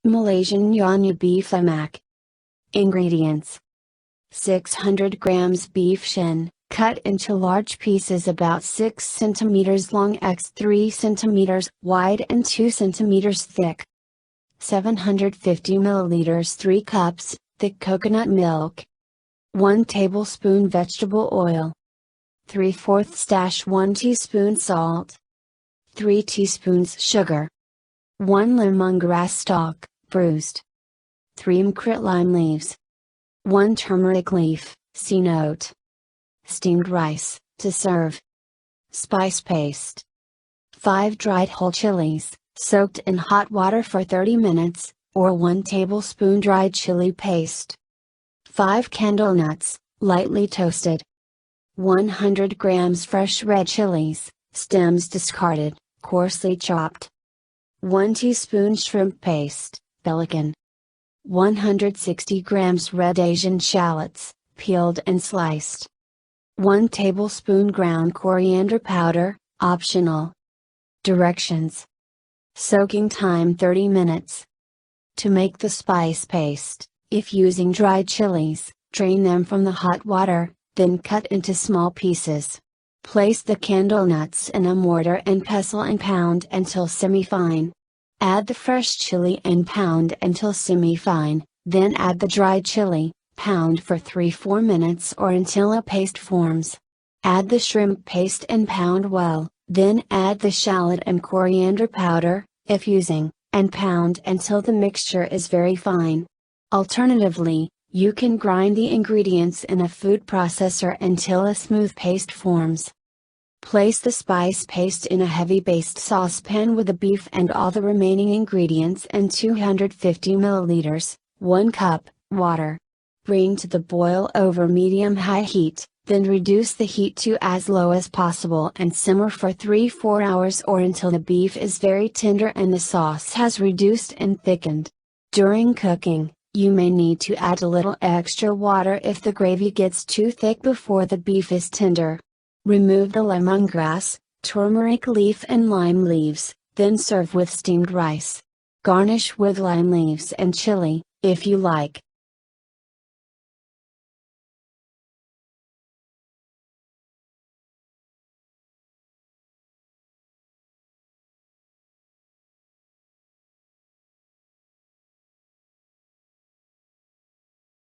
Malaysian Nyonya beef Lemak. Ingredients: 600 grams beef shin, cut into large pieces about 6 cm long x 3 cm wide and 2 cm thick. 750 milliliters 3 cups, thick coconut milk. 1 tablespoon vegetable oil. 3/4 1 teaspoon salt. 3 teaspoons sugar. 1 lemongrass stalk, bruised. 3 mkrit lime leaves. 1 turmeric leaf, C note. Steamed rice, to serve. Spice paste. 5 dried whole chilies, soaked in hot water for 30 minutes, or 1 tablespoon dried chili paste. 5 candlenuts, lightly toasted. 100 grams fresh red chillies, stems discarded, coarsely chopped. 1 teaspoon shrimp paste, belacan. 160 grams red Asian shallots, peeled and sliced. 1 tablespoon ground coriander powder, optional. Directions: soaking time 30 minutes. To make the spice paste, if using dried chilies, drain them from the hot water, then cut into small pieces. Place the candlenuts in a mortar and pestle and pound until semi-fine. Add the fresh chili and pound until semi-fine, then add the dried chili, pound for 3-4 minutes or until a paste forms. Add the shrimp paste and pound well, then add the shallot and coriander powder, if using, and pound until the mixture is very fine. Alternatively, you can grind the ingredients in a food processor until a smooth paste forms. Place the spice paste in a heavy based saucepan with the beef and all the remaining ingredients and 250 milliliters, 1 cup, water. Bring to the boil over medium-high heat, then reduce the heat to as low as possible and simmer for 3-4 hours or until the beef is very tender and the sauce has reduced and thickened. During cooking, you may need to add a little extra water if the gravy gets too thick before the beef is tender. Remove the lemongrass, turmeric leaf and lime leaves, then serve with steamed rice. Garnish with lime leaves and chili, if you like.